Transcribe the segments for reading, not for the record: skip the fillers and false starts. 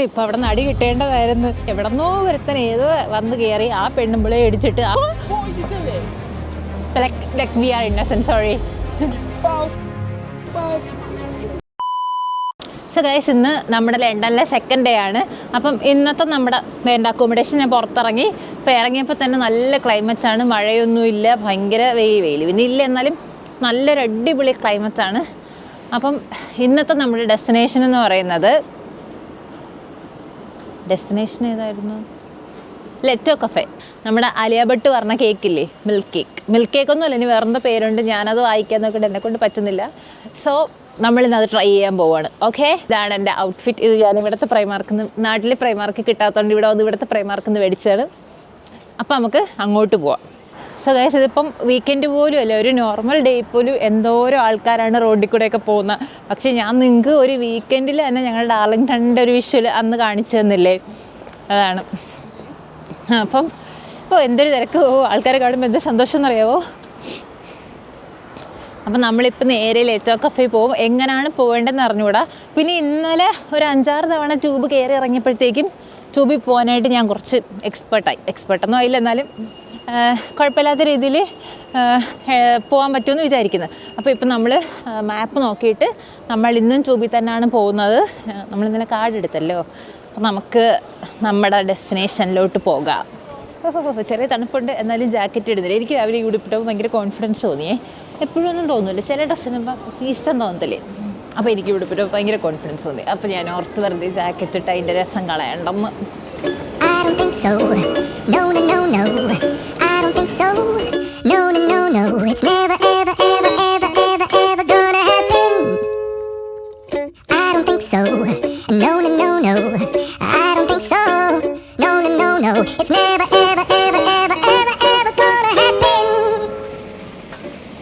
ഇപ്പം അവിടെ നിന്ന് അടി കിട്ടേണ്ടതായിരുന്നു. എവിടെന്നോ ഒരുത്തൻ ഏതോ വന്ന് കയറി ആ പെണ്ണുമ്പിളെ ഇടിച്ചിട്ട് we are innocent, sorry. So guys, ഇന്ന് നമ്മുടെ ലണ്ടനിലെ സെക്കൻഡ് ഡേ ആണ്. അപ്പം ഇന്നത്തെ നമ്മുടെ അക്കോമഡേഷൻ ഞാൻ പുറത്തിറങ്ങി. ഇപ്പോൾ ഇറങ്ങിയപ്പോൾ തന്നെ നല്ല ക്ലൈമറ്റാണ്, മഴയൊന്നുമില്ല, ഭയങ്കര വെയിൽ പിന്നെ ഇല്ല, എന്നാലും നല്ലൊരു അടിപൊളി ക്ലൈമറ്റാണ്. അപ്പം ഇന്നത്തെ നമ്മുടെ ഡെസ്റ്റിനേഷൻ എന്ന് പറയുന്നത്, ഡെസ്റ്റിനേഷൻ ഏതായിരുന്നു? Leto cafe. നമ്മുടെ അലിയ ഭട്ട് പറഞ്ഞ കേക്കില്ലേ, മിൽക്ക് കേക്കൊന്നുമല്ല, ഇനി വേറെന്താ പേരുണ്ട്, ഞാനത് വായിക്കാൻ നോക്കിയിട്ട് എന്നെക്കൊണ്ട് പറ്റുന്നില്ല. സോ നമ്മളിന്നത് ട്രൈ ചെയ്യാൻ പോവാണ്. ഓക്കെ, ഇതാണ് എൻ്റെ ഔട്ട്ഫിറ്റ്. ഇത് ഞാൻ ഇവിടുത്തെ പ്രൈമാർക്കിന്ന്, നാട്ടിൽ പ്രൈമാർക്ക് കിട്ടാത്തതുകൊണ്ട് ഇവിടെ വന്ന് ഇവിടുത്തെ പ്രൈമാർക്കിന്ന് മേടിച്ചതാണ്. അപ്പോൾ നമുക്ക് അങ്ങോട്ട് പോവാം. സോ ഗൈസ്, ഇതിപ്പം വീക്കെൻഡ് പോലും അല്ല, ഒരു നോർമൽ ഡേ പോലും എന്തോരോ ആൾക്കാരാണ് റോഡിൽ കൂടെയൊക്കെ പോകുന്നത്. പക്ഷേ ഞാൻ നിങ്ങൾക്ക് ഒരു വീക്കെൻഡിൽ തന്നെ ഞങ്ങളുടെ ഡാർലിംഗ്ടണിൻ്റെ ഒരു വിഷ്വൽ അന്ന് കാണിച്ചു തന്നില്ലേ, അതാണ്. അപ്പം എന്തൊരു തിരക്ക്, ആൾക്കാരെ കാണുമ്പോൾ എന്തൊരു സന്തോഷം എന്നറിയാവോ. അപ്പം നമ്മളിപ്പോൾ നേരെ ലെറ്റോ കഫേ പോകും. എങ്ങനെയാണ് പോകേണ്ടതെന്ന് അറിഞ്ഞുകൂടാ. പിന്നെ ഇന്നലെ ഒരു 5-6 തവണ ട്യൂബ് കയറി ഇറങ്ങിയപ്പോഴത്തേക്കും ട്യൂബിൽ പോകാനായിട്ട് ഞാൻ കുറച്ച് എക്സ്പെർട്ടൊന്നും ആയില്ല, എന്നാലും കുഴപ്പമില്ലാത്ത രീതിയിൽ പോകാൻ പറ്റുമെന്ന് വിചാരിക്കുന്നത്. അപ്പോൾ ഇപ്പം നമ്മൾ മാപ്പ് നോക്കിയിട്ട് നമ്മൾ ഇന്നും ട്യൂബിൽ തന്നെയാണ് പോകുന്നത്. നമ്മളിന്നലെ കാർഡ് എടുത്തല്ലോ. അപ്പോൾ നമുക്ക് നമ്മുടെ ഡെസ്റ്റിനേഷനിലോട്ട് പോകാം. ചെറിയ തണുപ്പുണ്ട്, എന്നാലും ജാക്കറ്റ് ഇടുന്നില്ല. എനിക്ക് രാവിലെ ഉടുപ്പിട്ടപ്പോൾ ഭയങ്കര കോൺഫിഡൻസ് തോന്നിയേ. എപ്പോഴും ഒന്നും തോന്നുന്നില്ല, ചില ഡ്രസ്സിനുമ്പോൾ ഇഷ്ടം തോന്നത്തില്ലേ. അപ്പോൾ എനിക്ക് ഉടുപ്പിട്ടപ്പോൾ ഭയങ്കര കോൺഫിഡൻസ് തോന്നി. അപ്പോൾ ഞാൻ ഓർത്ത് വെറുതെ ജാക്കറ്റ് ഇട്ട് അതിൻ്റെ രസം കളയണ്ടെന്ന്.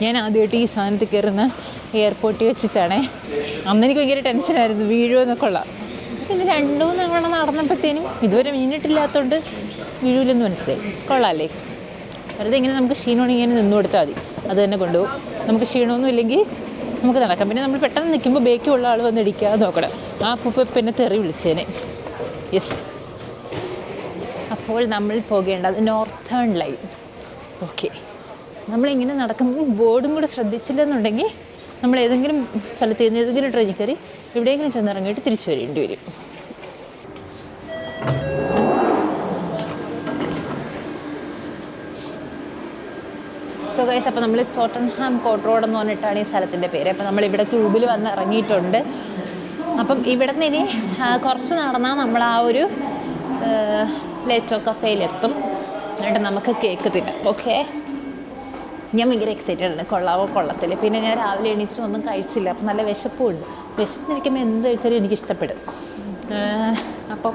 ഞാൻ ആദ്യമായിട്ട് ഈ സാധനത്തിൽ കയറുന്ന എയർപോർട്ടിൽ വെച്ചിട്ടാണേ. അന്ന് എനിക്ക് ഭയങ്കര ടെൻഷനായിരുന്നു, വീഴുമെന്നൊക്കെ ഉള്ള. പിന്നെ 2-3 തവണ നടന്നപ്പോഴത്തേനും ഇതുവരെ വീണിട്ടില്ലാത്തതുകൊണ്ട് വീഴൂലെന്ന് മനസ്സിലായി. കൊള്ളാമല്ലേ? വെറുതെ ഇങ്ങനെ നമുക്ക് ക്ഷീണമാണെങ്കിൽ ഇങ്ങനെ നിന്ന് കൊടുത്താൽ മതി, അത് തന്നെ കൊണ്ടുപോകും. നമുക്ക് ക്ഷീണമൊന്നും ഇല്ലെങ്കിൽ നമുക്ക് നടക്കാം. പിന്നെ നമ്മൾ പെട്ടെന്ന് നിൽക്കുമ്പോൾ ബേക്കുള്ള ആൾ വന്ന് ഇടിക്കാതെ നോക്കണം. ആ പിന്നെ തെറി വിളിച്ചേനെ. യെസ്, അപ്പോൾ നമ്മൾ പോകേണ്ടത് നോർത്തേൺ ലൈൻ. ഓക്കെ, നമ്മളിങ്ങനെ നടക്കുമ്പോൾ ബോർഡും കൂടെ ശ്രദ്ധിച്ചില്ലെന്നുണ്ടെങ്കിൽ നമ്മൾ ഏതെങ്കിലും സ്ഥലത്ത് നിന്ന് ഏതെങ്കിലും ട്രെയിനിൽ കയറി എവിടെയെങ്കിലും ചെന്നിറങ്ങിയിട്ട് തിരിച്ചു വരേണ്ടി വരും. സോ ഗൈസ്, അപ്പോൾ നമ്മൾ ടോട്ടൻഹാം കോർട്ട് റോഡ് എന്ന് പറഞ്ഞിട്ടാണ് ഈ സ്ഥലത്തിൻ്റെ പേര്. അപ്പോൾ നമ്മളിവിടെ ട്യൂബിൽ വന്ന് ഇറങ്ങിയിട്ടുണ്ട്. അപ്പം ഇവിടെ നിന്ന് ഇനി കുറച്ച് നടന്നാൽ നമ്മൾ ആ ഒരു ലെറ്റോ കഫേയിലെത്തും. എന്നിട്ട് നമുക്ക് കേക്ക് തിന്നാം. ഓക്കെ, ഞാൻ ഭയങ്കര എക്സൈറ്റഡ് ആണ്, കൊള്ളാവോ കൊള്ളത്തില്ല. പിന്നെ ഞാൻ രാവിലെ എണീച്ചിട്ട് ഒന്നും കഴിച്ചില്ല, അപ്പം നല്ല വിശപ്പുണ്ട്. വിശന്നിരിക്കുമ്പോൾ എന്ത് കഴിച്ചാലും എനിക്കിഷ്ടപ്പെടും. അപ്പം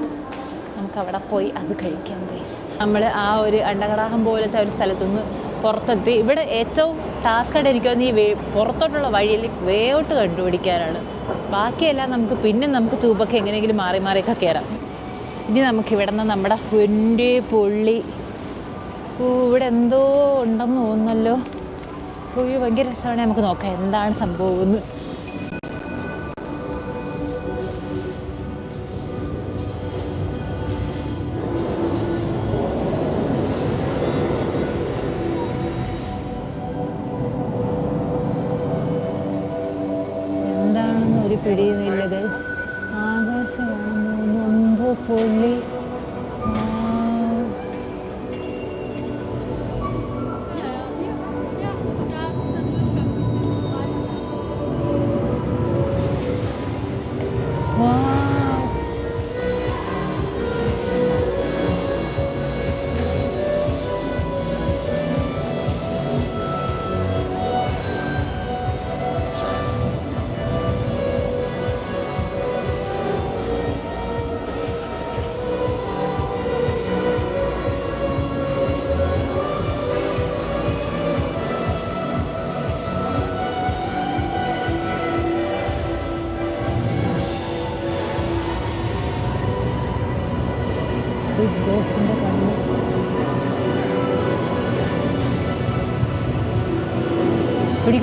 നമുക്ക് അവിടെ പോയി അത് കഴിക്കാം ഗൈസ്. നമ്മൾ ആ ഒരു അണ്ടകടാഹം പോലത്തെ ഒരു സ്ഥലത്തുനിന്ന് പുറത്തെത്തി. ഇവിടെ ഏറ്റവും ടാസ്ക് ആയിട്ട് എനിക്ക് തോന്നുന്നു ഈ പുറത്തോട്ടുള്ള വഴിയിൽ വേഔട്ട് കണ്ടുപിടിക്കാനാണ്. ബാക്കിയെല്ലാം നമുക്ക് ട്യൂബൊക്കെ എങ്ങനെയെങ്കിലും മാറിയൊക്കെ കയറാം. ഇനി നമുക്കിവിടെ നിന്ന് നമ്മുടെ എൻ്റെ പൊള്ളി, ഇവിടെ എന്തോ ഉണ്ടെന്ന് തോന്നുന്നല്ലോ. ഭയങ്കര രസമാണ്. നമുക്ക് നോക്കാം എന്താണ് സംഭവം. എന്താണെന്ന് ഒരു പിടിയുന്നില്ല ഗൈസ്. ആകാശമാണെന്ന് എന്തോ പൊള്ളി. ബിഗ് ബോസിൻ്റെ കണ്ണ് പിടി.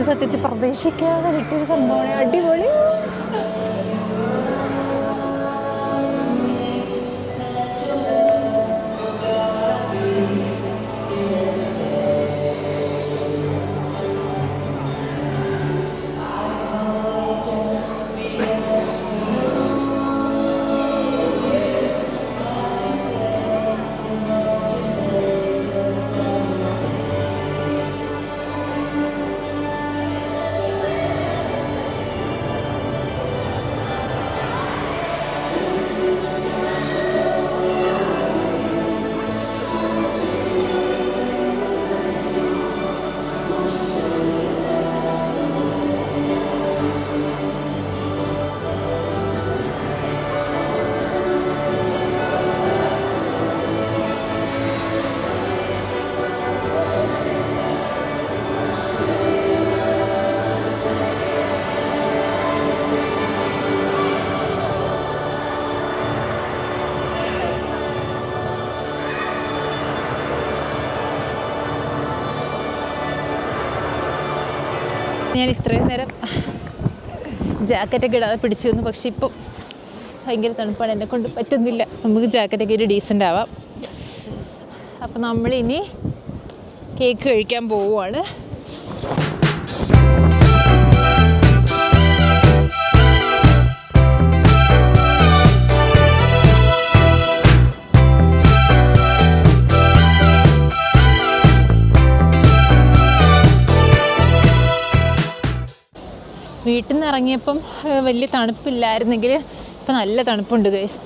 സത്യത്തിൽ പ്രതീക്ഷിക്കാതെ കിട്ടിയൊരു സംഭവമാണ്. അടിപൊളി. ഞാൻ ഇത്രയും നേരം ജാക്കറ്റൊക്കെ ഇടാതെ പിടിച്ചു വന്നു. പക്ഷെ ഇപ്പം ഭയങ്കര തണുപ്പാണ്, എന്നെ കൊണ്ട് പറ്റുന്നില്ല. നമുക്ക് ജാക്കറ്റൊക്കെ ഒരു ഡീസൻ്റ് ആവാം. അപ്പം നമ്മളിനി കേക്ക് കഴിക്കാൻ പോവുകയാണ്. വീട്ടിൽ നിന്ന് ഇറങ്ങിയപ്പം വലിയ തണുപ്പില്ലായിരുന്നെങ്കിൽ ഇപ്പം നല്ല തണുപ്പുണ്ട് ഗൈസ്.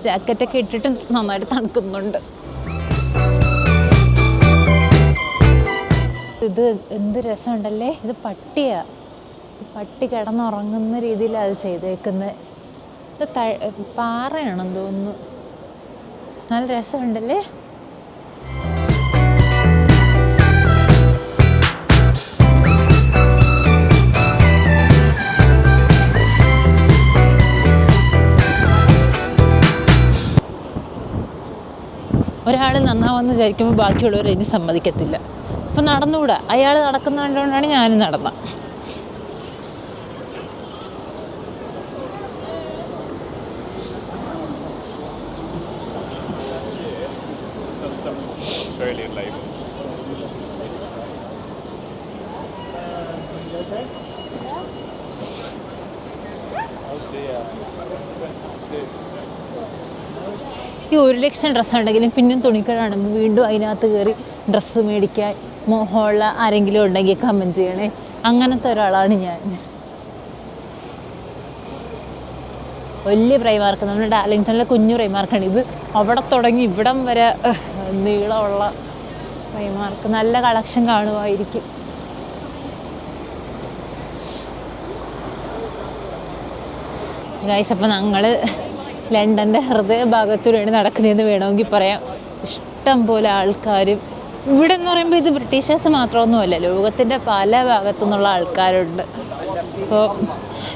ജാക്കറ്റൊക്കെ ഇട്ടിട്ട് നന്നായിട്ട് തണുക്കുന്നുണ്ട്. ഇത് എന്ത് രസമുണ്ടല്ലേ. ഇത് പട്ടിയാണ്. പട്ടി കിടന്നുറങ്ങുന്ന രീതിയിലാണ് അത് ചെയ്തേക്കുന്നത്. ഇത് പാറയാണെന്ന് തോന്നുന്നു. നല്ല രസമുണ്ടല്ലേ. ഒരാൾ നന്നാവെന്ന് വിചാരിക്കുമ്പോൾ ബാക്കിയുള്ളവർ അതിന് സമ്മതിക്കത്തില്ല. അപ്പം നടന്നുകൂടാ. അയാൾ നടക്കുന്ന കണ്ടുകൊണ്ടാണ് ഞാനും നടന്നത്. ഈ 1,00,000 ഡ്രസ്സ് ഉണ്ടെങ്കിലും പിന്നെയും തുണിക്കടാണ്. വീണ്ടും അതിനകത്ത് കയറി ഡ്രസ്സ് മേടിക്കാൻ മോഹമുള്ള ആരെങ്കിലും ഉണ്ടെങ്കിൽ കമൻറ്റ് ചെയ്യണേ. അങ്ങനത്തെ ഒരാളാണ് ഞാൻ. വലിയ പ്രൈമാർക്ക്, നമ്മുടെ ഡാർലിംഗ്ടണിലെ കുഞ്ഞു പ്രൈമാർക്കാണ് ഇത്. അവിടെ തുടങ്ങി ഇവിടം വരെ നീളമുള്ള പ്രൈമാർക്ക്. നല്ല കളക്ഷൻ കാണുമായിരിക്കും. ഗൈസ്, അപ്പോൾ ഞങ്ങൾ ലണ്ടൻ്റെ ഹൃദയഭാഗത്തൂടെയാണ് നടക്കുന്നതെന്ന് വേണമെങ്കിൽ പറയാം. ഇഷ്ടം പോലെ ആൾക്കാരും. ഇവിടെ എന്ന് പറയുമ്പോൾ ഇത് ബ്രിട്ടീഷേഴ്സ് മാത്രമൊന്നുമല്ല, ലോകത്തിൻ്റെ പല ഭാഗത്തു നിന്നുള്ള ആൾക്കാരുണ്ട്. അപ്പോൾ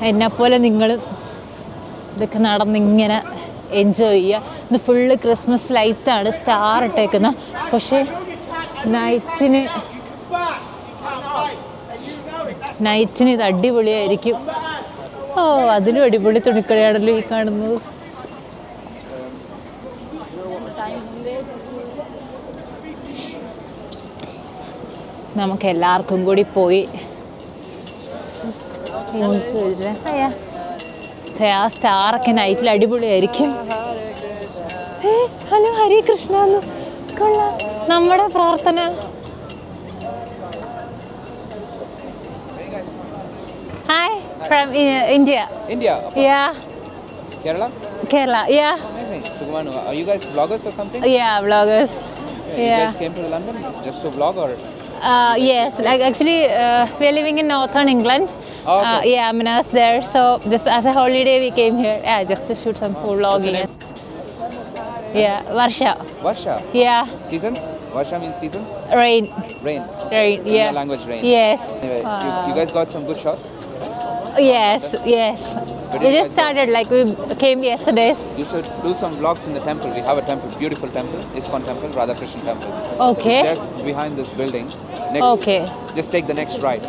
എന്നെപ്പോലെ നിങ്ങൾ ഇതൊക്കെ നടന്നിങ്ങനെ എൻജോയ് ചെയ്യുക. ഇന്ന് ഫുള്ള് ക്രിസ്മസ് ലൈറ്റാണ്, സ്റ്റാർ ഇട്ടേക്കുന്ന. പക്ഷേ നൈറ്റിന് ഇത് അടിപൊളിയായിരിക്കും. ഓ, അതിലും അടിപൊളി തുണിക്കടയാണല്ലോ ഈ കാണുന്നത്. നമുക്ക് എല്ലാവർക്കും കൂടി പോയി ആ സ്റ്റാറൊക്കെ നൈറ്റിൽ അടിപൊളിയായിരിക്കും. ഹലോ, ഹരേ കൃഷ്ണ. കൊള്ളാം. നമ്മുടെ പ്രാർത്ഥന. Hi, from India. Yeah. Kerala. Yeah. Amazing. Sugmanu, are you guys vloggers or something? Yeah, vloggers. You guys came to London just to vlog or? Yes, like actually we are living in northern England. Oh, okay. Yeah, Minas there. So just as a holiday we came here. Yeah, just to shoot some food vlogging. Yeah, Varsha. Yeah. Seasons? Varsha means seasons? Rain. Rain. Yeah. In your language, rain. Yes. Anyway, you guys got some good shots? Yes. We just started, like we came yesterday. You should do some vlogs in the temple. We have a temple, beautiful temple, ISKCON temple, Radhakrishnan temple. Okay. It's just behind this building. Next, Okay. Just take the next right.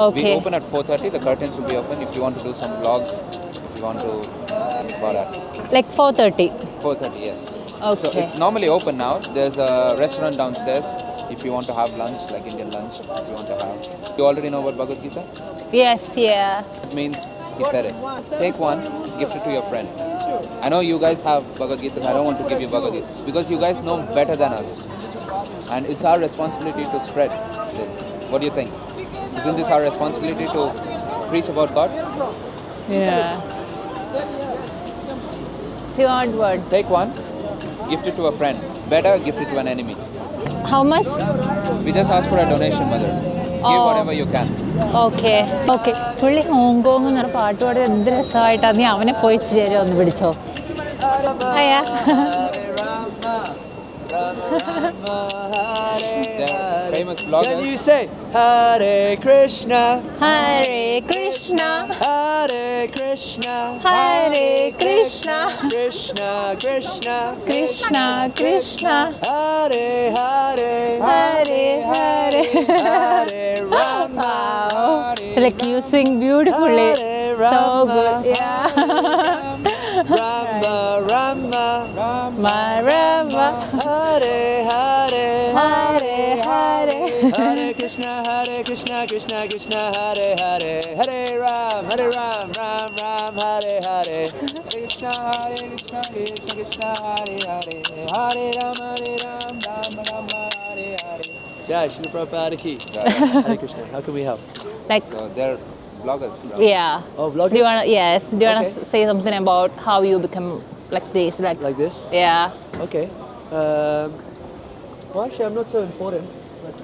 Okay. We open at 4:30. The curtains will be open if you want to do some vlogs. If you want to about that. Like 4:30. 4:30, yes. So Okay. it's normally open now. There's a restaurant downstairs. If you want to have lunch, like Indian lunch, if you want to have. You already know about Bhagavad Gita? Yes, yeah. It means he said it. Take one, gift it to your friend. I know you guys have Bhagavad Gita. I don't want to give you Bhagavad Gita because you guys know better than us, and it's our responsibility to spread this. What do you think? Isn't this our responsibility to preach about God? Yeah. 2 odd words. Take one, gift it to a friend. Better, gift it to an enemy. How much? We just ask for a donation, mother. Give Oh. whatever you can. Okay okay. പുള്ളി Hong Kong എന്നൊരു പാട്ട് പാടിയത് എന്ത് രസമായിട്ടാണ്. നീ അവനെ പോയി ചേരും ഒന്ന് പിടിച്ചോ. അയ്യാ. They're famous vloggers. Can you say Hare Krishna, Hare Krishna Hare Krishna, Hare Krishna Krishna Krishna, Krishna Krishna Hare Hare, Hare Hare. Hare Rama, Wow. So like you sing beautifully. So good. Yeah. Rama Rama, Marama. Hare Hare, Hare Hare. Hare Krishna Krishna Krishna Hare Hare, Hare Ram Ram Ram Hare Hare, Krishna Hare Krishna Krishna Krishna Hare Hare, Hare Ram Ram Ram Hare Hare. Jai Shri Prabhupada ki. Hare Krishna. How can we help? Like So they're vloggers. yeah. Oh, vloggers? Do you wanna yes? Do you wanna Okay. say something about how you become like this? Like this? Yeah. Okay. Well, actually, I'm not so important. But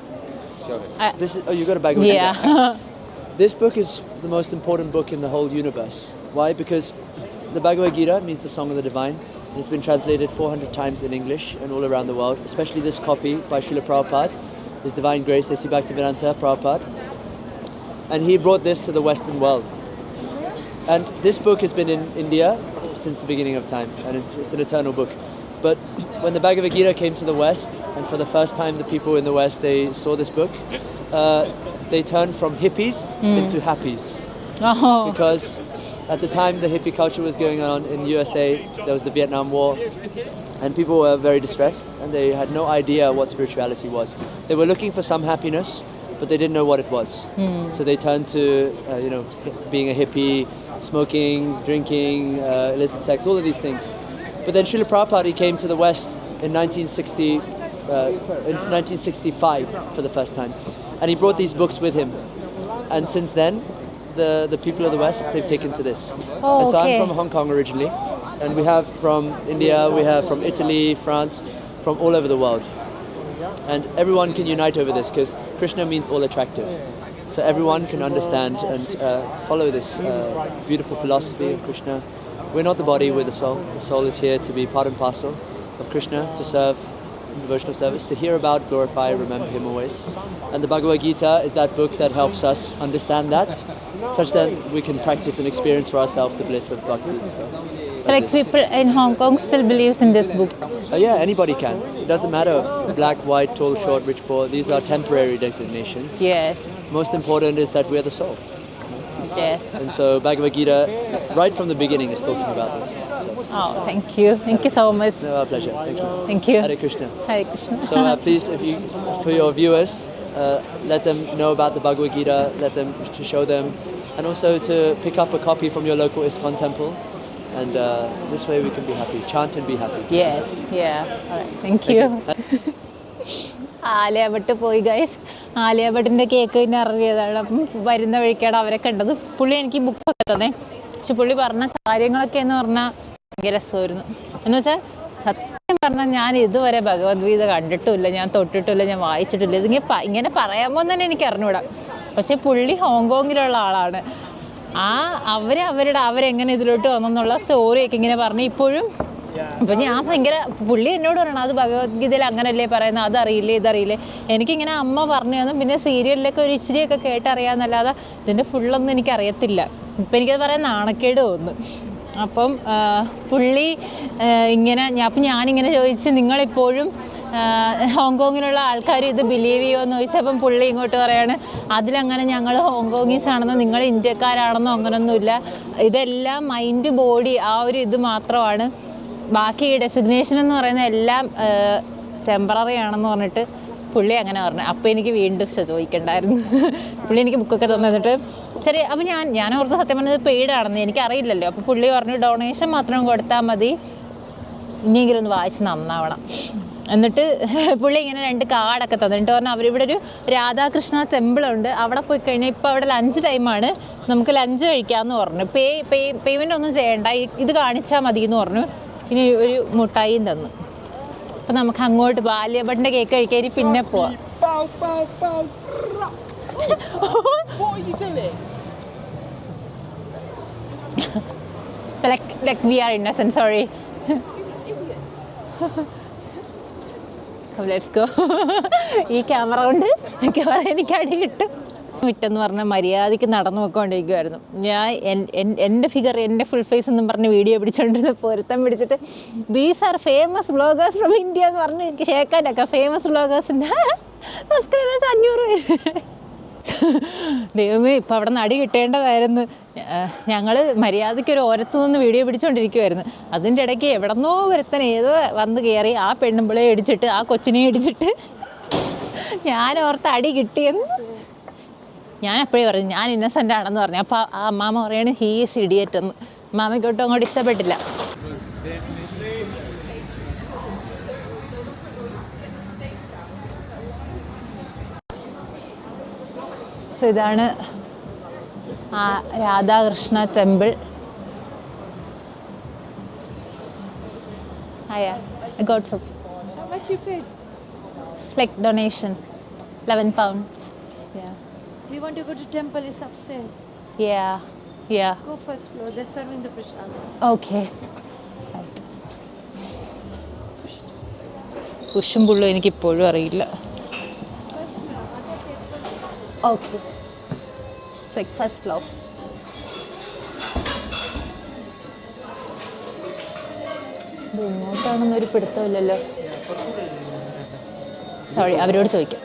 Sure. this is. Oh, you got a bag of Yeah. This book is the most important book in the whole universe. Why? Because the Bhagavad Gita means the Song of the Divine. It's been translated 400 times in English and all around the world. Especially this copy by Srila Prabhupada, His Divine Grace, A.C. Bhaktivedanta Prabhupada. And he brought this to the Western world. And this book has been in India since the beginning of time, and it's an eternal book. But when the Bhagavad Gita came to the West, and for the first time the people in the West, they saw this book, they turned from hippies into happies. Oh. Because at the time the hippie culture was going on in USA, there was the Vietnam War, and people were very distressed, and they had no idea what spirituality was. They were looking for some happiness, but they didn't know what it was. So they turned to, being a hippie, smoking, drinking, illicit sex, all of these things. But then Srila Prabhupada, he came to the West in 1965 for the first time. And he brought these books with him. And since then, the people of the West, they've taken to this. Oh, and so okay. I'm from Hong Kong originally. And we have from India, we have from Italy, France, from all over the world. And everyone can unite over this because Krishna means all attractive. So everyone can understand and follow this beautiful philosophy of Krishna. We're not the body, we're the soul. The soul is here to be part and parcel of Krishna, to serve in devotional service, to hear about, glorify, remember Him always. And the Bhagavad Gita is that book that helps us understand that, such that we can practice and experience for ourselves the bliss of bhakti. So like people in Hong Kong still believes in this book. Yeah, anybody can. It doesn't matter black, white, tall, short, rich, poor. These are temporary designations. Yes. Most important is that we're the soul. Yes. And so Bhagavad Gita, right from the beginning, is talking about this. So, Oh, thank you. Thank you so much. no, our pleasure. Thank you. Thank you. Hare Krishna. Hare Krishna. So please, for your viewers, let them know about the Bhagavad Gita, let them to show them, and also to pick up a copy from your local ISKCON temple. And this way we can be happy. Chant and be happy. Yes. Yeah. All right. Thank you. Alia Bhat പോയി guys. Alia ഭട്ടിൻ്റെ cake പിന്നെ അറിഞ്ഞതാണ്. അപ്പം വരുന്ന വഴിക്കാണ് അവരെ കണ്ടത്. പുള്ളി എനിക്ക് ബുക്കൊക്കെ തന്നെ. പക്ഷെ പുള്ളി പറഞ്ഞ കാര്യങ്ങളൊക്കെ എന്ന് പറഞ്ഞാൽ ഭയങ്കര രസമായിരുന്നു. എന്ന് വെച്ചാൽ സത്യം പറഞ്ഞാൽ ഞാൻ ഇതുവരെ ഭഗവത്ഗീത കണ്ടിട്ടുമില്ല, ഞാൻ തൊട്ടിട്ടില്ല, ഞാൻ വായിച്ചിട്ടില്ല. ഇങ്ങനെ പറയാമോ എന്ന് തന്നെ എനിക്ക് അറിഞ്ഞൂടാ. പക്ഷെ പുള്ളി ഹോങ്കോങ്ങിലുള്ള ആളാണ്. അവരെങ്ങനെ ഇതിലോട്ട് വന്നെന്നുള്ള സ്റ്റോറിയൊക്കെ ഇങ്ങനെ പറഞ്ഞ് ഇപ്പോഴും. അപ്പോൾ ഞാൻ ഭയങ്കര പുള്ളി എന്നോട് പറയണം അത് ഭഗവത്ഗീതയിൽ അങ്ങനല്ലേ പറയുന്നത്, അതറിയില്ലേ ഇതറിയില്ലേ. എനിക്കിങ്ങനെ അമ്മ പറഞ്ഞു തന്നു. പിന്നെ സീരിയലിലൊക്കെ ഒരു ഇച്ചിരിയൊക്കെ കേട്ടറിയാമെന്നല്ലാതെ ഇതിൻ്റെ ഫുള്ളൊന്നും എനിക്കറിയത്തില്ല. ഇപ്പം എനിക്കത് പറയാൻ നാണക്കേട് തോന്നുന്നു. അപ്പം പുള്ളി ഇങ്ങനെ ഞാനിങ്ങനെ ചോദിച്ച് നിങ്ങളിപ്പോഴും ഹോങ്കോങ്ങിലുള്ള ആൾക്കാർ ഇത് ബിലീവ് ചെയ്യുമോ ചോദിച്ചപ്പം പുള്ളി ഇങ്ങോട്ട് പറയാണ് അതിലങ്ങനെ ഞങ്ങൾ ഹോങ്കോങ്ങീസ് ആണെന്നോ നിങ്ങൾ ഇന്ത്യക്കാരാണെന്നോ അങ്ങനൊന്നുമില്ല, ഇതെല്ലാം മൈൻഡ് ബോഡി ആ ഒരു ഇത് മാത്രമാണ്, ബാക്കി ഈ ഡെസിഗ്നേഷൻ എന്ന് പറയുന്ന എല്ലാം ടെമ്പററി ആണെന്ന് പറഞ്ഞിട്ട് പുള്ളി അങ്ങനെ പറഞ്ഞു. അപ്പോൾ എനിക്ക് വീണ്ടും ചോദിക്കണ്ടായിരുന്നു. പുള്ളി എനിക്ക് ബുക്കൊക്കെ തന്നിട്ട് ശരി. അപ്പോൾ ഞാൻ ഓർത്ത് സത്യം പറഞ്ഞത് പെയ്ഡ് ആണെന്ന് എനിക്കറിയില്ലല്ലോ. അപ്പോൾ പുള്ളി പറഞ്ഞു ഡൊണേഷൻ മാത്രം കൊടുത്താൽ മതി, ഇനിയെങ്കിലും ഒന്ന് വായിച്ച് നന്നാവണം. എന്നിട്ട് പുള്ളി ഇങ്ങനെ 2 കാർഡൊക്കെ തന്നിട്ട് പറഞ്ഞു അവരിവിടെ ഒരു രാധാകൃഷ്ണ ടെമ്പിളുണ്ട്, അവിടെ പോയി കഴിഞ്ഞാൽ ഇപ്പോൾ അവിടെ ലഞ്ച് ടൈമാണ്, നമുക്ക് ലഞ്ച് കഴിക്കാമെന്ന് പറഞ്ഞു. പേയ്മെൻ്റ് ഒന്നും ചെയ്യണ്ട, ഇത് കാണിച്ചാൽ മതി എന്ന് പറഞ്ഞു. ഇനി ഒരു മുട്ടായിയും തന്നു. അപ്പം നമുക്ക് അങ്ങോട്ട് ബാല്യബട്ടിൻ്റെ കേക്ക് കഴിക്കാൻ പിന്നെ പോവാം. Like we are innocent, sorry. Let's go. ഈ ക്യാമറ കൊണ്ട് എനിക്ക് അടി കിട്ടും. വിട്ടെന്ന് പറഞ്ഞാൽ മര്യാദയ്ക്ക് നടന്നു പോയിക്കൊണ്ടിരിക്കുമായിരുന്നു. ഞാൻ എൻ്റെ ഫിഗർ എൻ്റെ ഫുൾ ഫേസ് എന്നും പറഞ്ഞ് വീഡിയോ പിടിച്ചുകൊണ്ടിരുന്ന പൊരുത്തം പിടിച്ചിട്ട് these are famous vloggers from India എന്ന് പറഞ്ഞ് എനിക്ക് ഷേക്കാനൊക്കെ ഫേമസ് വ്ളോഗേഴ്സിൻ്റെ സബ്സ്ക്രൈബേഴ്സ് 500 പേര്. ദൈവമേ, ഇപ്പം അവിടെ നിന്ന് അടി കിട്ടേണ്ടതായിരുന്നു. ഞങ്ങൾ മര്യാദയ്ക്ക് ഒരു ഓരത്ത് നിന്ന് വീഡിയോ പിടിച്ചുകൊണ്ടിരിക്കുമായിരുന്നു. അതിൻ്റെ ഇടയ്ക്ക് എവിടെന്നോ ഒരുത്തൻ ഏതോ വന്ന് കയറി ആ പെണ്ണുമ്പിളെ ഇടിച്ചിട്ട് ആ കൊച്ചിനെ ഇടിച്ചിട്ട് ഞാൻ ഓർത്ത് അടി കിട്ടിയെന്ന് ഞാൻ എപ്പോഴും പറഞ്ഞു ഞാൻ ഇന്നസെൻ്റ് ആണെന്ന് പറഞ്ഞു. അപ്പോൾ ആ അമ്മാമ്മ പറയാണ് ഹീസ് ഇഡിയറ്റ് എന്ന്. അമ്മാമ്മയ്ക്കൊട്ടും അങ്ങോട്ട് ഇഷ്ടപ്പെട്ടില്ല. സോ ഇതാണ് ആ Radhakrishna temple. I got some. How much you paid? Like donation, 11 pound. Yeah. Do you want to go to temple? It's upstairs. Yeah. Go first floor. They're serving the prasad. Okay. Right. പുഷും പുള്ളും എനിക്കിപ്പോഴും അറിയില്ല. Okay. It's like first floor. ഇത് എങ്ങോട്ടാണെന്നൊരു പിടുത്തമില്ലല്ലോ. Sorry, അവരോട് ചോദിക്കാം.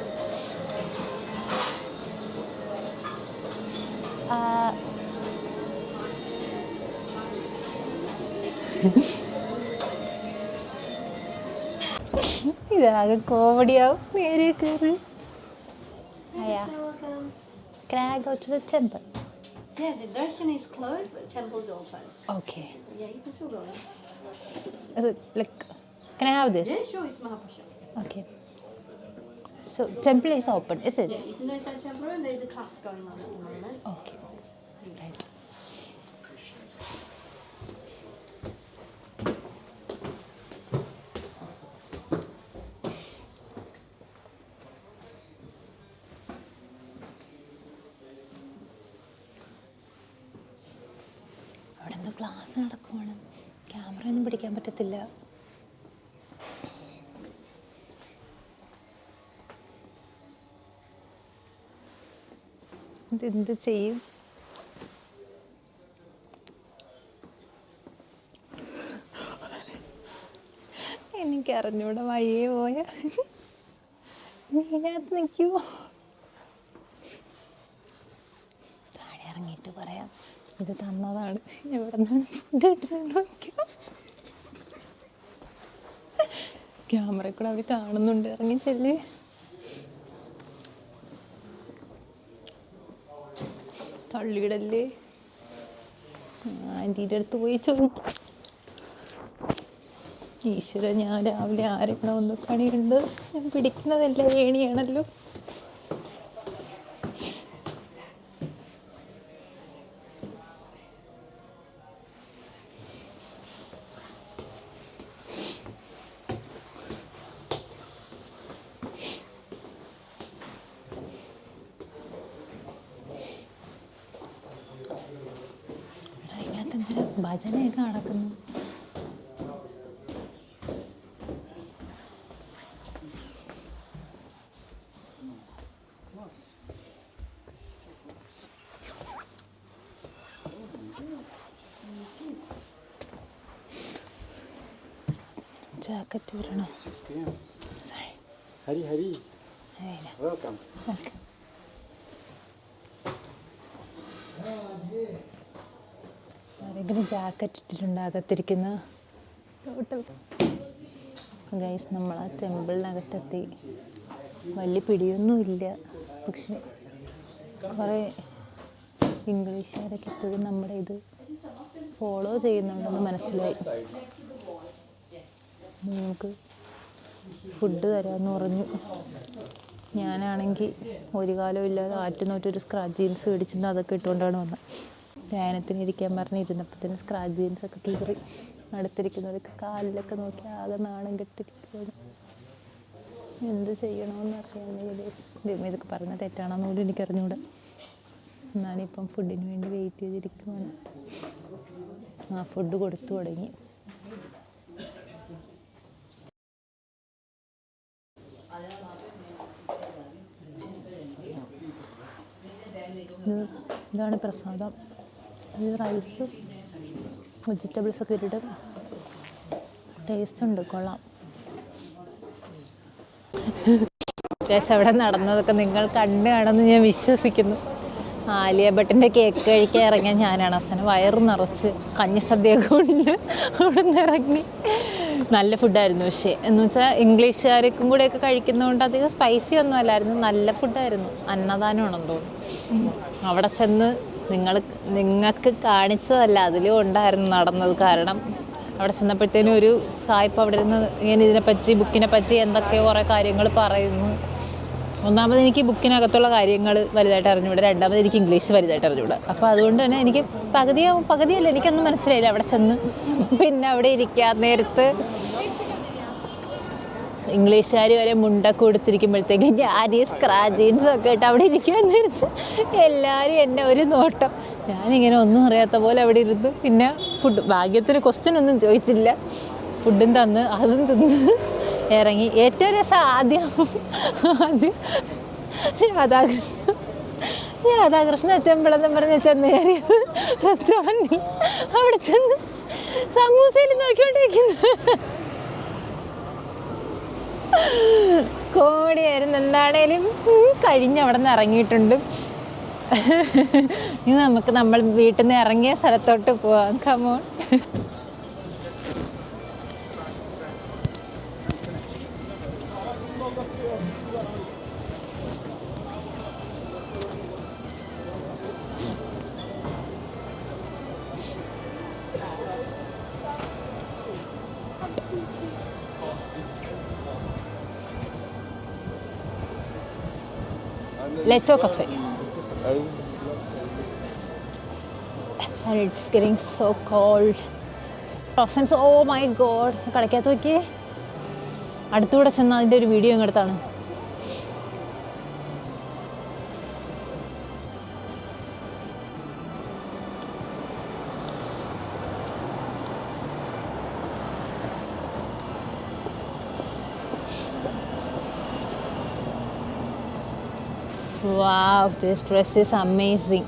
ഇതാകെ കോമഡിയാവും. നേരെ കയറി. Can I go to the temple? Yeah, the darshan is closed, but the temple's open. Okay. So yeah, you can still go in. Is it like, can I have this? Yeah, sure, it's Mahaprasad. Okay. So temple is open, is it? Yeah, you can go inside the temple and there's a class going on at the moment. Okay. Right. അവിടെ എന്തോ class നടക്കുവാണ്. Camera ഒന്നും പിടിക്കാൻ പറ്റത്തില്ല. ഇതെന്ത് ചെയ്യും? എനിക്കറിഞ്ഞൂടെ വഴിയെ പോയ ഇതിനകത്ത് നിൽക്കുമോ? താഴെ ഇറങ്ങിയിട്ട് പറയാം ഇത് തന്നതാണ്, എവിടെ നിന്നാണ് ഫുഡ് കിട്ടുന്നത് നോക്കിയോ. ക്യാമറ കൂടെ അവർ കാണുന്നുണ്ട്. ഇറങ്ങി ചെല്ല്. തള്ളിയിടല്ലേ. ആൻറ്റീൻ്റെ അടുത്ത് പോയി ചോദിക്കും. ഈശ്വര, ഞാൻ രാവിലെ ആരെങ്കിലും ഒന്ന് പണിയുണ്ട്. ഞാൻ പിടിക്കുന്നതല്ല ഏണിയാണല്ലോ. അതിനകത്ത് എന്തിനാ ഭജനയൊക്കെ നടക്കുന്നു. ജാക്കറ്റ് വരണോ? 6 PM. Hari. Welcome. ആരെങ്കിലും ജാക്കറ്റ് ഇട്ടിട്ടുണ്ട് അകത്തിരിക്കുന്ന. ഗൈസ്, നമ്മൾ ആ ടെമ്പിളിനകത്തെത്തി. വലിയ പിടിയൊന്നുമില്ല, പക്ഷെ കുറേ ഇംഗ്ലീഷുകാരൊക്കെ ഇപ്പോഴും നമ്മുടെ ഇത് ഫോളോ ചെയ്യുന്നുണ്ടെന്ന് മനസ്സിലായി. നമുക്ക് ഫുഡ് തരാമെന്ന് പറഞ്ഞു. ഞാനാണെങ്കിൽ ഒരു കാലം ഇല്ലാതെ ആറ്റുനോറ്റൊരു സ്ക്രാച്ച് ജീൻസ് മേടിച്ചിരുന്നു, അതൊക്കെ ഇട്ടുകൊണ്ടാണ് വന്നത്. ധ്യാനത്തിന് ഇരിക്കാൻ പറഞ്ഞിരുന്നപ്പോഴത്തേനും സ്ക്രാച്ച് ജീൻസൊക്കെ കീറി അടുത്തിരിക്കുന്നവർക്ക് കാലിലൊക്കെ നോക്കി ആകെ നാണം കെട്ടിരിക്കുകയാണ്. എന്ത് ചെയ്യണമെന്ന് അറിയാമെങ്കിൽ ഇതൊക്കെ പറഞ്ഞാൽ തെറ്റാണെന്ന് പോലും എനിക്കറിഞ്ഞൂടെ. ഞാനിപ്പം ഫുഡിന് വേണ്ടി വെയിറ്റ് ചെയ്തിരിക്കുകയാണ്. ഫുഡ് കൊടുത്തു തുടങ്ങി. ഇതാണ് പ്രസാദം. ഇത് റൈസ് വെജിറ്റബിൾസൊക്കെ ഇട്ടിട്ട് ടേസ്റ്റ് ഉണ്ട്, കൊള്ളാം. അവിടെ നടന്നതൊക്കെ നിങ്ങൾ കണ്ടു കാണുമെന്ന് ഞാൻ വിശ്വസിക്കുന്നു. ആലിയ ഭട്ടിൻ്റെ കേക്ക് കഴിക്കാൻ ഇറങ്ങിയ ഞാനാണ്. അവസാനം വയറ് നിറച്ച് കഞ്ഞിസദ്യയൊക്കെ കൊണ്ട് അവിടെ നിന്ന് ഇറങ്ങി. നല്ല ഫുഡായിരുന്നു. പക്ഷേ എന്ന് വെച്ചാൽ ഇംഗ്ലീഷുകാർക്കും കൂടെയൊക്കെ കഴിക്കുന്നതുകൊണ്ട് അധികം സ്പൈസി ഒന്നും അല്ലായിരുന്നു. നല്ല ഫുഡായിരുന്നു. അന്നദാനമാണെന്ന് തോന്നുന്നു. അവിടെ ചെന്ന് നിങ്ങൾക്ക് കാണിച്ചതല്ല, അതിലും ഉണ്ടായിരുന്നു നടന്നത്. കാരണം അവിടെ ചെന്നപ്പോഴത്തേനും ഒരു സായിപ്പ് അവിടെ ഇരുന്ന് ഇങ്ങനെ ഇതിനെപ്പറ്റി ബുക്കിനെ പറ്റി എന്തൊക്കെയോ കുറേ കാര്യങ്ങൾ പറയുന്നു. ഒന്നാമത് എനിക്ക് ബുക്കിനകത്തുള്ള കാര്യങ്ങൾ വലുതായിട്ട് അറിഞ്ഞുകൂടാ, രണ്ടാമത് എനിക്ക് ഇംഗ്ലീഷ് വലുതായിട്ട് അറിഞ്ഞുകൂടാ. അപ്പോൾ അതുകൊണ്ട് തന്നെ എനിക്ക് പകുതിയല്ല എനിക്കൊന്നും മനസ്സിലായില്ല അവിടെ ചെന്ന്. പിന്നെ അവിടെ ഇരിക്കാൻ നേരത്ത് ഇംഗ്ലീഷുകാർ വരെ മുണ്ടൊക്കെ കൊടുത്തിരിക്കുമ്പോഴത്തേക്ക് ഞാൻ ഈ സ്ക്രാച്ച് ജീൻസൊക്കെ ഇട്ട് അവിടെ ഇരിക്കാൻ നേരത്ത് എല്ലാവരും എന്നെ ഒരു നോട്ടം. ഞാനിങ്ങനെ ഒന്നും അറിയാത്ത പോലെ അവിടെ ഇരുന്നു. പിന്നെ ഭാഗ്യത്തിന് ക്വസ്റ്റ്യൻ ഒന്നും ചോദിച്ചില്ല. ഫുഡും തന്ന് അതും തിന്ന് ഇറങ്ങി. ഏറ്റവും രസം ആദ്യം രാധാകൃഷ്ണ ടെമ്പിളെന്ന് പറഞ്ഞ് ചെന്ന് കയറിയത് റെസ്റ്റോറൻറ്റിൽ. അവിടെ ചെന്ന് സമൂസയിൽ നോക്കിക്കൊണ്ടിരിക്കുന്നു. കോമഡിയായിരുന്നു. എന്താണേലും കഴിഞ്ഞ് അവിടെ നിന്ന് ഇറങ്ങിയിട്ടുണ്ട്. ഇനി നമുക്ക് നമ്മൾ വീട്ടിൽ നിന്ന് ഇറങ്ങിയ സ്ഥലത്തോട്ട് പോവാം. Come on. Leto Cafe. And it's getting so cold. Croissants, oh my god. കടക്കകത്ത് നോക്കിയേ. അടുത്തൂടെ ചെന്ന് അതിൻ്റെ ഒരു video ഇങ്ങടുത്താണ്. Wow, this dress is amazing.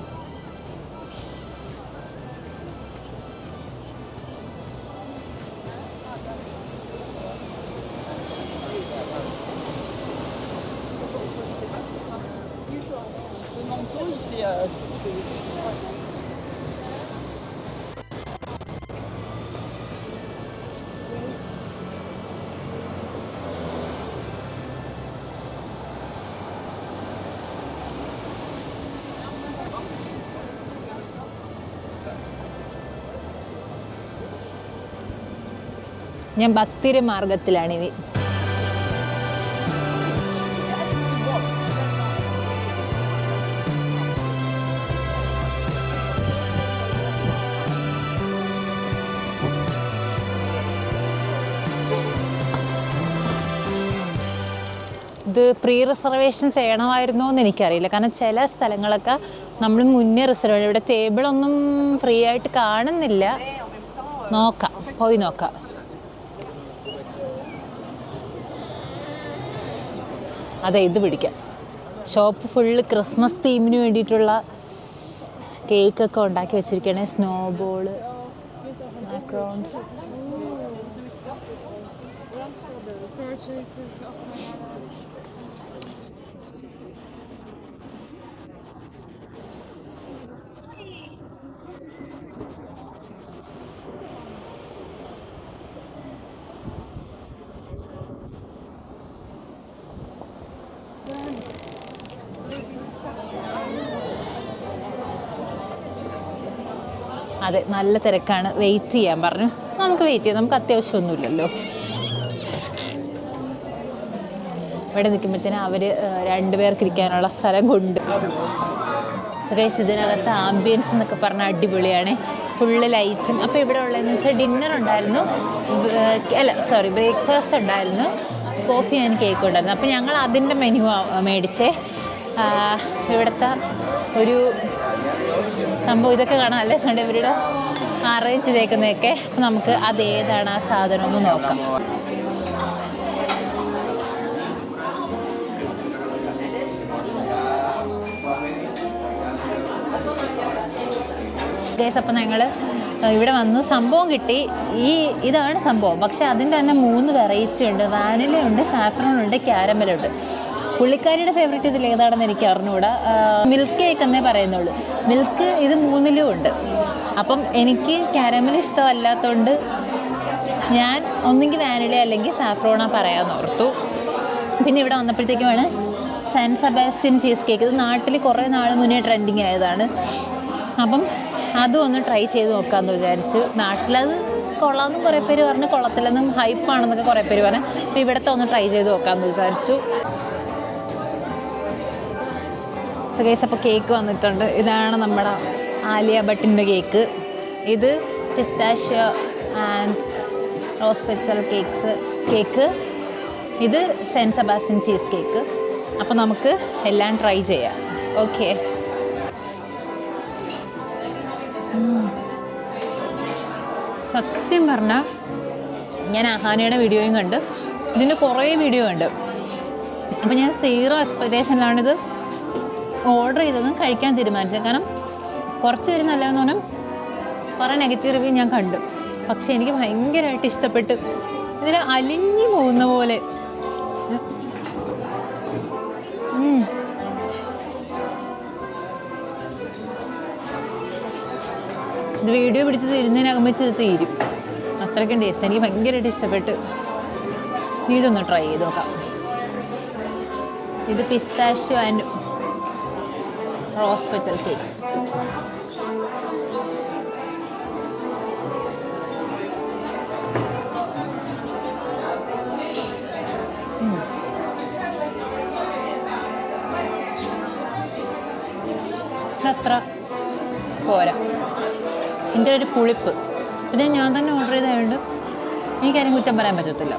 ഞാൻ ഭക്തിയുടെ മാർഗത്തിലാണിത്. ഇത് പ്രീ റിസർവേഷൻ ചെയ്യണമായിരുന്നോ എന്ന് എനിക്കറിയില്ല. കാരണം ചില സ്ഥലങ്ങളൊക്കെ നമ്മൾ മുന്നേ റിസർവ്, ഇവിടെ ടേബിളൊന്നും ഫ്രീ ആയിട്ട് കാണുന്നില്ല. നോക്കാം, പോയി നോക്കാം. അതെ, ഇത് പിടിക്കാം. ഷോപ്പ് ഫുള്ള് ക്രിസ്മസ് തീമിന് വേണ്ടിയിട്ടുള്ള കേക്കൊക്കെ ഉണ്ടാക്കി വെച്ചിരിക്കുകയാണ്. Snow ball, macarons. അതെ, നല്ല തിരക്കാണ്. വെയിറ്റ് ചെയ്യാൻ പറഞ്ഞു. നമുക്ക് വെയിറ്റ് ചെയ്യാം, നമുക്ക് അത്യാവശ്യമൊന്നുമില്ലല്ലോ. ഇവിടെ നിൽക്കുമ്പോഴത്തേനും അവർ രണ്ടുപേർക്ക് ഇരിക്കാനുള്ള സ്ഥലം കൊണ്ട്. ഗൈസ്, ഇതിനകത്ത് ആംബിയൻസ് എന്നൊക്കെ പറഞ്ഞാൽ അടിപൊളിയാണ്. ഫുള്ള് ലൈറ്റും. അപ്പോൾ ഇവിടെ ഉള്ളതെന്ന് വെച്ചാൽ ഡിന്നർ ഉണ്ടായിരുന്നു, ബ്രേക്ക്ഫാസ്റ്റ് ഉണ്ടായിരുന്നു, കോഫി ആൻഡ് കേക്ക് ഉണ്ടായിരുന്നു. അപ്പോൾ ഞങ്ങൾ അതിൻ്റെ മെനു മേടിച്ചേ. ഇവിടുത്തെ ഒരു സംഭവം ഇതൊക്കെ കാണാൻ നല്ല രസമുണ്ട്, ഇവരുടെ അറേഞ്ച് ചെയ്തേക്കുന്നതൊക്കെ. അപ്പോൾ നമുക്ക് അതേതാണ് ആ സാധനം ഒന്ന് നോക്കാം. ഗൈസ്, അപ്പം ഞങ്ങൾ ഇവിടെ വന്നു, സംഭവം കിട്ടി. ഇതാണ് സംഭവം. പക്ഷേ അതിൻ്റെ തന്നെ 3 വെറൈറ്റി ഉണ്ട്. വാനിലയുണ്ട്, സാഫ്രോണുണ്ട്, ക്യാരമലുണ്ട്. പുള്ളിക്കാരിയുടെ ഫേവറേറ്റ് ഇതിൽ ഏതാണെന്ന് എനിക്ക് അറിഞ്ഞുകൂടാ. മിൽക്ക് കേക്ക് എന്നേ പറയുന്നുള്ളൂ. മിൽക്ക് ഇത് 3ലും ഉണ്ട്. അപ്പം എനിക്ക് ക്യാരമൽ ഇഷ്ടമല്ലാത്തതുകൊണ്ട് ഞാൻ ഒന്നെങ്കിൽ വാനില അല്ലെങ്കിൽ സാഫ്രോണ പറയാമെന്ന് ഓർത്തു. പിന്നെ ഇവിടെ വന്നപ്പോഴത്തേക്കുമാണ് സാൻ സെബാസ്റ്റ്യൻ ചീസ് കേക്ക്. ഇത് നാട്ടിൽ കുറേ നാൾ മുന്നേ ട്രെൻഡിങ് ആയതാണ്. അപ്പം അതും ഒന്ന് ട്രൈ ചെയ്ത് നോക്കാമെന്ന് വിചാരിച്ചു. നാട്ടിലത് കൊള്ളാമെന്നും കുറേ പേര് പറഞ്ഞു, കൊള്ളത്തില്ലെന്നും ഹൈപ്പാണെന്നൊക്കെ കുറേ പേര് പറഞ്ഞു. അപ്പോൾ ഇവിടുത്തെ ഒന്ന് ട്രൈ ചെയ്ത് നോക്കാമെന്ന് വിചാരിച്ചു. സോ ഗൈസ്, അപ്പോൾ കേക്ക് വന്നിട്ടുണ്ട്. ഇതാണ് നമ്മുടെ ആലിയ ഭട്ടിൻ്റെ കേക്ക്. ഇത് pistachio and rose petal cake. ഇത് സെൻ സെബാസ്റ്റ്യൻ ചീസ് കേക്ക്. അപ്പോൾ നമുക്ക് എല്ലാം ട്രൈ ചെയ്യാം. ഓക്കെ. സത്യം പറഞ്ഞാൽ ഞാൻ അഹാനയുടെ വീഡിയോയും കണ്ട്, ഇതിൻ്റെ കുറേ വീഡിയോ ഉണ്ട്. അപ്പോൾ ഞാൻ 0 എക്സ്പെക്റ്റേഷനിലാണിത് ഓർഡർ ചെയ്തതും കഴിക്കാൻ തീരുമാനിച്ചത്. കാരണം കുറച്ച് പേര് നല്ലതെന്ന് പറഞ്ഞാൽ കുറേ നെഗറ്റീവ് റിവ്യൂ ഞാൻ കണ്ടു. പക്ഷെ എനിക്ക് ഭയങ്കരമായിട്ട് ഇഷ്ടപ്പെട്ടു. ഇതിൽ അലിഞ്ഞു പോകുന്ന പോലെ. ഇത് വീഡിയോ പിടിച്ച് തീരുന്നതിനകമ്പ് തീരും. അത്രയ്ക്കും ടേസ്റ്റ്. എനിക്ക് ഭയങ്കരമായിട്ട് ഇഷ്ടപ്പെട്ടു. ഇതൊന്ന് ട്രൈ ചെയ്ത് നോക്കാം. ഇത് pistachio and rose petal cakes. ഇതത്ര പോരാ. എൻ്റെ ഒരു പുളിപ്പ്. പിന്നെ ഞാൻ തന്നെ ഓർഡർ ചെയ്തതുകൊണ്ട് എനിക്കാരും കുറ്റം പറയാൻ പറ്റത്തില്ല.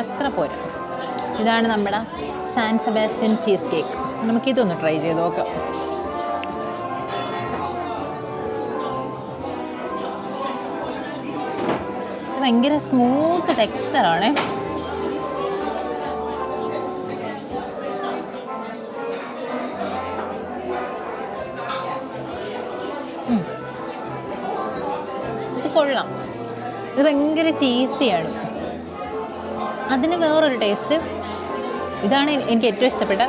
അത്ര പോരാ. ഇതാണ് നമ്മുടെ സാൻ സെബാസ്റ്റ്യൻ ചീസ് കേക്ക്. നമുക്കിതൊന്ന് ട്രൈ ചെയ്ത് നോക്കാം. ഇത് ഭയങ്കര സ്മൂത്ത് ടെക്സ്ചറാണേ. ഇത് കൊള്ളാം. ഇത് ഭയങ്കര ചീസിയാണ്. അതിന് വേറൊരു ടേസ്റ്റ്. ഇതാണ് എനിക്ക് ഏറ്റവും ഇഷ്ടപ്പെട്ട.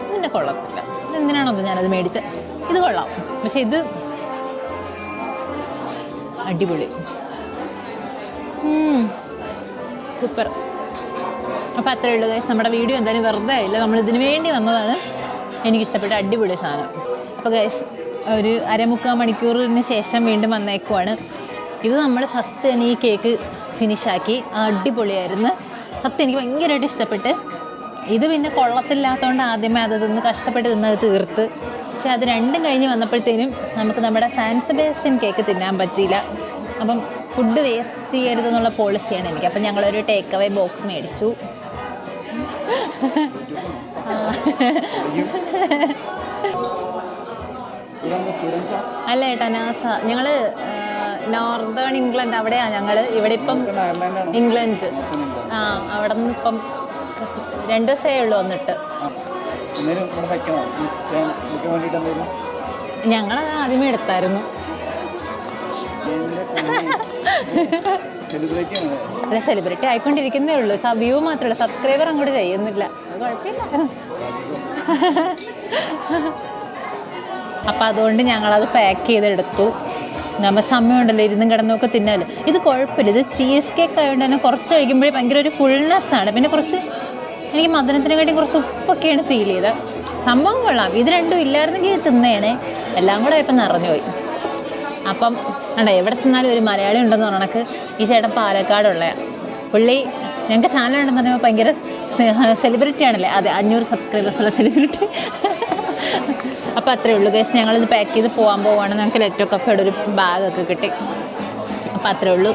പിന്നെ കൊള്ളത്തില്ല. എന്തിനാണോ ഞാനത് മേടിച്ചത്. ഇത് കൊള്ളാം, പക്ഷെ ഇത് അടിപൊളി. സൂപ്പർ. അപ്പോൾ അത്രയേ ഉള്ളൂ ഗൈസ്. നമ്മുടെ വീഡിയോ എന്തായാലും വെറുതെ ആയില്ല. നമ്മളിതിന് വേണ്ടി വന്നതാണ്. എനിക്കിഷ്ടപ്പെട്ട അടിപൊളി സാധനം. അപ്പോൾ ഗൈസ്, ഒരു 3/4 മണിക്കൂറിന് ശേഷം വീണ്ടും വന്നേക്കുവാണ്. ഇത് നമ്മൾ ഫസ്റ്റ് തന്നെ ഈ കേക്ക് ഫിനിഷാക്കി. അടിപൊളിയായിരുന്നു. സത്യം എനിക്ക് ഭയങ്കരമായിട്ട് ഇഷ്ടപ്പെട്ട്. ഇത് പിന്നെ കൊള്ളത്തില്ലാത്തതുകൊണ്ട് ആദ്യമേ അത് തിന്ന് കഷ്ടപ്പെട്ട് തിന്നത് തീർത്ത്. പക്ഷെ അത് രണ്ടും കഴിഞ്ഞ് വന്നപ്പോഴത്തേനും നമുക്ക് നമ്മുടെ സാൻ സെബാസ്റ്റ്യൻ കേക്ക് തിന്നാൻ പറ്റിയില്ല. അപ്പം ഫുഡ് വേസ്റ്റ് ചെയ്യരുതെന്നുള്ള പോളിസിയാണ് എനിക്ക്. അപ്പം ഞങ്ങളൊരു ടേക്ക് അവേ ബോക്സ് മേടിച്ചു. അല്ല ഏട്ടാ, ഞങ്ങൾ നോർത്തേൺ ഇംഗ്ലണ്ട് അവിടെയാണ് ഞങ്ങൾ. ഇവിടെ ഇപ്പം ഇംഗ്ലണ്ട്. അവിടെ നിന്ന് ഇപ്പം 2 ദിവസമേ ഉള്ളൂ വന്നിട്ട്. ഞങ്ങളത് ആദ്യമേ എടുത്തായിരുന്നു. സെലിബ്രിറ്റി ആണ്. അല്ല സെലിബ്രിറ്റി ആയിക്കൊണ്ടിരിക്കുന്നേ ഉള്ളൂ. വ്യൂ മാത്രമല്ല, സബ്സ്ക്രൈബർ അങ്ങോട്ട് ചെയ്യുന്നില്ല. അത് കുഴപ്പമില്ല. അപ്പം അതുകൊണ്ട് ഞങ്ങളത് പാക്ക് ചെയ്തെടുത്തു. നമ്മൾ സമയമുണ്ടല്ലോ ഇരുന്നും കിടന്നൊക്കെ തിന്നാലും. ഇത് കുഴപ്പമില്ല, ഇത് ചീസ് കേക്ക് ആയതുകൊണ്ട് തന്നെ കുറച്ച് കഴിക്കുമ്പോഴേ ഭയങ്കര ഒരു ഫുൾനെസ്സാണ്. പിന്നെ കുറച്ച് എനിക്ക് മധുരത്തിനെക്കാട്ടി കുറച്ച് ഉപ്പൊക്കെയാണ് ഫീൽ ചെയ്തത്. സംഭവം കൊള്ളാം. ഇത് രണ്ടും ഇല്ലായിരുന്നെങ്കിൽ തിന്നേനെ. എല്ലാം കൂടെ ഇപ്പം നിറഞ്ഞു പോയി. അപ്പം അണ്ട എവിടെ ചെന്നാലും ഒരു മലയാളി ഉണ്ടെന്ന് പറഞ്ഞാൽ ഈ ചേട്ടൻ പാലക്കാടുള്ളതാണ്. പുള്ളി ഞങ്ങൾക്ക് ചാനലുണ്ടെന്ന് പറയുമ്പോൾ ഭയങ്കര സെലിബ്രിറ്റി ആണല്ലേ. അതെ, 500 സബ്സ്ക്രൈബേഴ്സുള്ള സെലിബ്രിറ്റി. അപ്പോൾ അത്രയേ ഉള്ളൂ ഗൈസ്. ഞങ്ങളിത് പാക്ക് ചെയ്ത് പോകാൻ പോവുകയാണ്. ഞങ്ങൾക്ക് ലെറ്റോ കഫേയുടെ ഒരു ബാഗൊക്കെ കിട്ടി. അപ്പോൾ അത്രയേ ഉള്ളൂ.